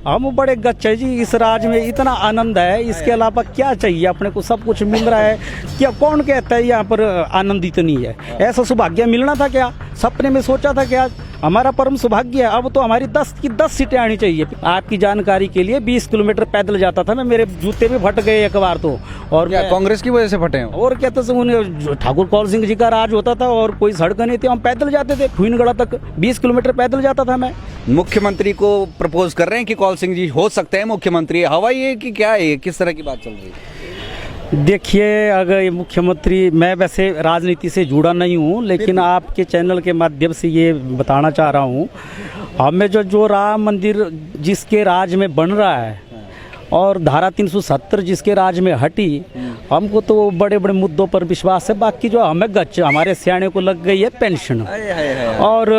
हम बड़े गच्चे जी, इस राज्य में इतना आनंद है, इसके अलावा क्या चाहिए अपने को, सब कुछ मिल रहा है। क्या कौन कहता है यहाँ पर आनंदित नहीं है? ऐसा सौभाग्य मिलना था क्या? सपने में सोचा था क्या? हमारा परम सौभाग्य है। अब तो हमारी 10 की 10 सीटें आनी चाहिए। आपकी जानकारी के लिए 20 किलोमीटर पैदल जाता था मैं, मेरे जूते भी फट गए एक बार तो। और क्या कांग्रेस की वजह से फटे हैं? और क्या तो ठाकुर कौल सिंह जी का राज होता था और कोई सड़क नहीं थी, हम पैदल जाते थे फुइनगढ़ा तक, 20 किलोमीटर पैदल जाता था मैं। मुख्यमंत्री को प्रपोज कर रहे हैं कि कौल सिंह जी हो सकते हैं मुख्यमंत्री, हवा ये कि क्या है, किस तरह की बात चल रही है? देखिए, अगर ये मुख्यमंत्री, मैं वैसे राजनीति से जुड़ा नहीं हूँ, लेकिन आपके चैनल के माध्यम से ये बताना चाह रहा हूँ, हमें जो राम मंदिर जिसके राज में बन रहा है और धारा 370 जिसके राज में हटी, हमको तो बड़े बड़े मुद्दों पर विश्वास है। बाकी जो हमें गच्च, हमारे सियाने को लग गई है पेंशन और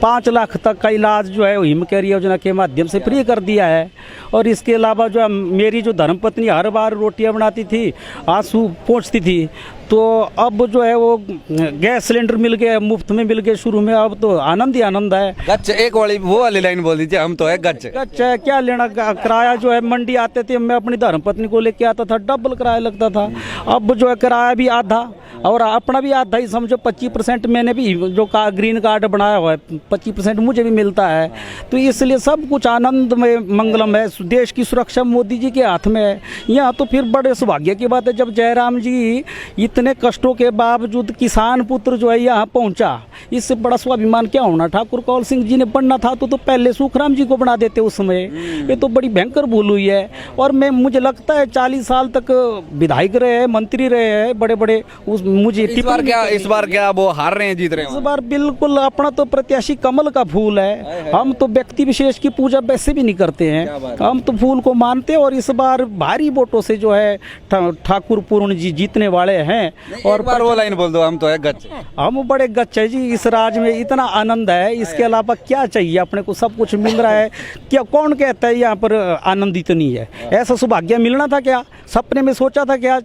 5 लाख तक का इलाज जो है हिम केयर योजना के माध्यम से फ्री कर दिया है। और इसके अलावा जो मेरी जो धर्मपत्नी हर बार रोटियां बनाती थी, आंसू पोंछती थी, तो अब जो है वो गैस सिलेंडर मिल गया, मुफ्त में मिल गए शुरू में, अब तो आनंद ही आनंद है। गच्च एक वाली वो वाली लाइन बोल दीजिए, हम तो है गच्च। गच्च है, क्या लेना? किराया जो है, मंडी आते थे, मैं अपनी धर्मपत्नी को लेके आता था, डबल किराया लगता था। अब जो है किराया भी आधा और अपना भी आधा ही समझो, 25% मैंने भी जो ग्रीन कार्ड बनाया हुआ है, 25% मुझे भी मिलता है। तो इसलिए सब कुछ आनंद में मंगलम है। देश की सुरक्षा मोदी जी के हाथ में है। यहाँ तो फिर बड़े सौभाग्य की बात है, जब जयराम जी इतने कष्टों के बावजूद किसान पुत्र जो है यहाँ पहुँचा, इससे बड़ा स्वाभिमान क्या होना? ठाकुर कौल सिंह जी ने बनना था तो पहले सुखराम जी को बना देते उस समय। ये तो बड़ी भयंकर भूल हुई है। और मुझे लगता है 40 साल तक विधायक रहे हैं, मंत्री रहे हैं बड़े बड़े, मुझे इस बार क्या वो हार रहे हैं, जीत रहे हैं? इस बार बिल्कुल अपना तो प्रत्याशी कमल का फूल है। हम तो व्यक्ति विशेष की पूजा वैसे भी नहीं करते हैं, हम तो फूल को मानते हैं। और इस बार भारी वोटों से जो है ठाकुर पूर्ण जी जीतने वाले हैं। और बार वो लाइन बोल दो, हम तो है गच्च। हम बड़े गच्चे जी, इस राज्य में इतना आनंद है, इसके अलावा क्या चाहिए अपने को, सब कुछ मिल रहा है। क्या कौन कहता है यहाँ पर आनंदित नहीं है? ऐसा सौभाग्य मिलना था क्या? सपने में सोचा था क्या?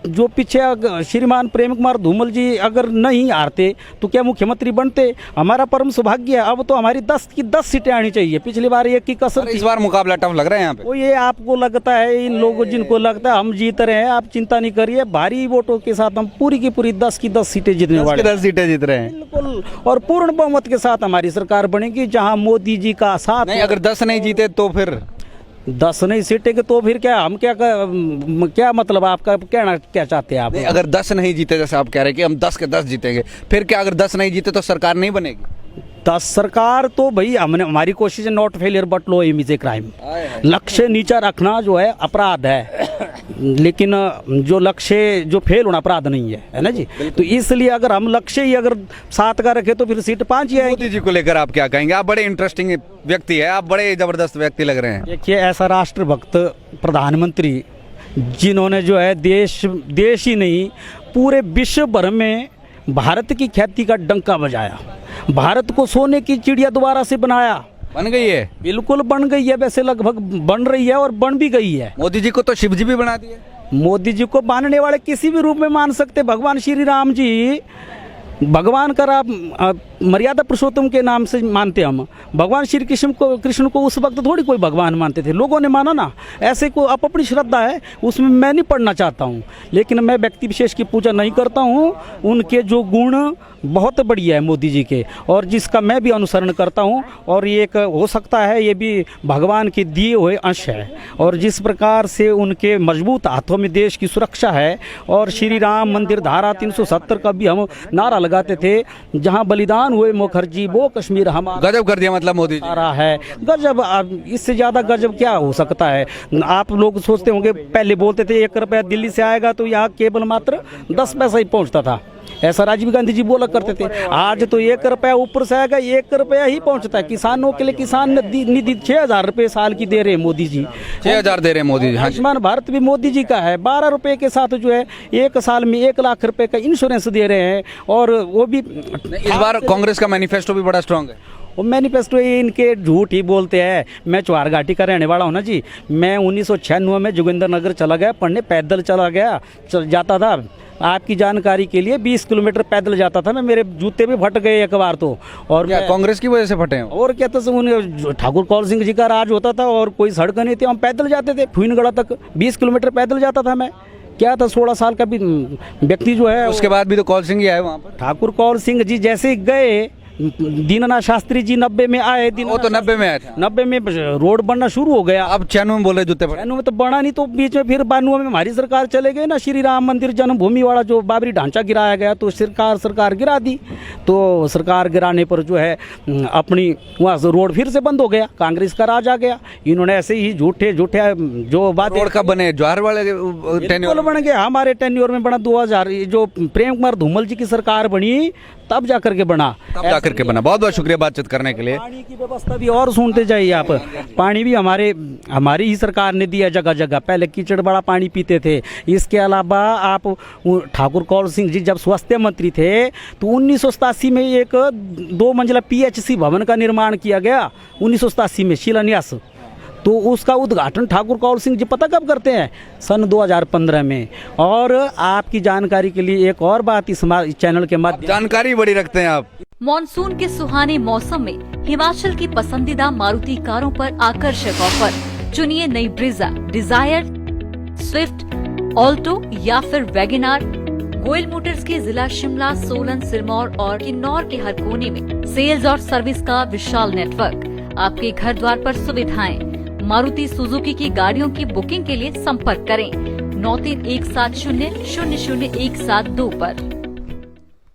जो पीछे श्रीमान प्रेम कुमार धूमल जी अगर नहीं हारते तो क्या मुख्यमंत्री बनते? हमारा परम सौभाग्य है। अब तो हमारी 10 की 10 सीटें आनी चाहिए। पिछली बार एक की कसर, इस बार मुकाबला टफ लग रहा है यहाँ पे। वो ये आपको लगता है, इन लोगों जिनको लगता है हम जीत रहे हैं, आप चिंता नहीं करिए, भारी वोटों के साथ हम पूरी की पूरी 10 की 10 सीटें जीतने वाले। 10 सीटें जीत रहे हैं बिल्कुल, और पूर्ण बहुमत के साथ हमारी सरकार बनेगी, जहाँ मोदी जी का साथ। नहीं, अगर 10 नहीं जीते तो फिर 10 नहीं सीटेंगे तो फिर क्या? हम क्या मतलब आपका कहना क्या चाहते हैं आप? नहीं, अगर 10 नहीं जीते, जैसे आप कह रहे हैं कि हम 10 के 10 जीतेंगे, फिर क्या अगर 10 नहीं जीते तो सरकार नहीं बनेगी? 10 सरकार तो भाई हमारी कोशिश है, not failure but low aim is a crime. लक्ष्य नीचा रखना जो है अपराध है, लेकिन जो लक्ष्य जो फेल होना अपराध नहीं है ना जी। तो इसलिए अगर हम लक्ष्य ही अगर 7 का रखे तो फिर सीट 5 ही आएगी। मोदी जी को लेकर आप क्या कहेंगे? आप बड़े इंटरेस्टिंग व्यक्ति है, आप बड़े जबरदस्त व्यक्ति लग रहे हैं। देखिए, ऐसा राष्ट्रभक्त प्रधानमंत्री जिन्होंने जो है देश ही नहीं पूरे विश्व भर में भारत की ख्याति का डंका बजाया, भारत को सोने की चिड़िया दोबारा से बनाया। बन गई है? बिल्कुल बन गई है, वैसे लगभग बन रही है और बन भी गई है। मोदी जी को तो शिव जी भी बना दिए। मोदी जी को मानने वाले किसी भी रूप में मान सकते। भगवान श्री राम जी, भगवान का मर्यादा पुरुषोत्तम के नाम से मानते हम। भगवान श्री कृष्ण को उस वक्त थोड़ी कोई भगवान मानते थे, लोगों ने माना ना। ऐसे को अपनी श्रद्धा है, उसमें मैं नहीं पढ़ना चाहता हूँ, लेकिन मैं व्यक्ति विशेष की पूजा नहीं करता हूँ। उनके जो गुण बहुत बढ़िया है मोदी जी के, और जिसका मैं भी अनुसरण करता हूँ। और ये एक हो सकता है ये भी भगवान के दिए हुए अंश है। और जिस प्रकार से उनके मजबूत हाथों में देश की सुरक्षा है, और श्री राम मंदिर धारा 370 का भी हम नारा लगाते थे, जहाँ बलिदान हुए मुखर्जी वो कश्मीर हम। गजब कर दिया मतलब मोदी जी। रहा है गजब, इससे ज्यादा गजब क्या हो सकता है? आप लोग सोचते होंगे, पहले बोलते थे 1 रुपया दिल्ली से आएगा तो यहाँ केवल मात्र 10 पैसा ही पहुँचता था, ऐसा राजीव गांधी जी बोला करते थे। आज तो 1 रुपया ऊपर से आएगा, 1 रुपया ही पहुंचता है। किसानों के लिए किसान निधि 6,000 रुपये साल की दे रहे हैं मोदी जी। 6,000 दे रहे हैं मोदी जी। आयुष्मान भारत भी मोदी जी का है, 12 रुपये के साथ जो है 1 साल में 1 लाख रुपए का इंश्योरेंस दे रहे हैं। और वो भी इस बार कांग्रेस का मैनिफेस्टो भी बड़ा स्ट्रांग है। और मैनिफेस्टो ये इनके झूठ ही बोलते हैं। मैं चुहार घाटी का रहने वाला हूँ ना जी। मैं 1996 में जोगिंदर नगर चला गया पढ़ने, पैदल चला गया जाता था। आपकी जानकारी के लिए 20 किलोमीटर पैदल जाता था मैं, मेरे जूते भी फट गए एक बार तो। और क्या कांग्रेस की वजह से फटे हैं? और क्या था, उन्हें ठाकुर कौल सिंह जी का राज होता था और कोई सड़क नहीं थी, हम पैदल जाते थे फुइनगढ़ा तक, 20 किलोमीटर पैदल जाता था मैं। क्या था, 16 साल का भी व्यक्ति जो है। उसके बाद भी तो कौल सिंह ही आए वहाँ पर। ठाकुर कौल सिंह जी जैसे गए, दीननाथ शास्त्री जी 90 में आए। वो तो 90 में आए थे। 90 में रोड बनना शुरू हो गया। अब 96 में बोले जूते पड़े। 96 में तो बना नहीं, तो बीच में फिर 92 में हमारी सरकार चले गए ना, श्री राम मंदिर जन्मभूमि वाला जो बाबरी ढांचा गिराया गया, तो सरकार गिरा दी। तो सरकार गिराने पर जो है अपनी वहाँ से रोड फिर से बंद हो गया, कांग्रेस का राज आ गया। इन्होंने ऐसे ही झूठे जो बातें रोड का बने जवाहर वाले टेन्योर बन गया, हमारे टेन्योर में बना 2000, जो प्रेम कुमार धूमल जी की सरकार बनी तब जाकर के बना। बहुत बहुत शुक्रिया बातचीत करने के लिए। पानी की व्यवस्था भी और सुनते जाइए आप। पानी भी हमारी ही सरकार ने दिया जगह जगह। पहले कीचड़ बड़ा पानी पीते थे। इसके अलावा आप ठाकुर कौल सिंह जी जब स्वास्थ्य मंत्री थे तो 1987 में एक 2 मंजिला PHC भवन का निर्माण किया गया, 1987 में शिलान्यास। तो उसका उद्घाटन ठाकुर कौल सिंह जी पता कब करते हैं? सन 2015 में। और आपकी जानकारी के लिए एक और बात इस चैनल के माध्यम, जानकारी बड़ी रखते हैं आप। मॉनसून के सुहाने मौसम में हिमाचल की पसंदीदा मारुति कारों पर आकर्षक ऑफर। चुनिए नई ब्रीजा, डिजायर, स्विफ्ट, ऑल्टो या फिर वैगनार। गोयल मोटर्स के जिला शिमला, सोलन, सिरमौर और किन्नौर के हर कोने में सेल्स और सर्विस का विशाल नेटवर्क। आपके घर द्वार पर सुविधाएं। मारुति सुजुकी की गाड़ियों की बुकिंग के लिए संपर्क करें 9317000172 पर।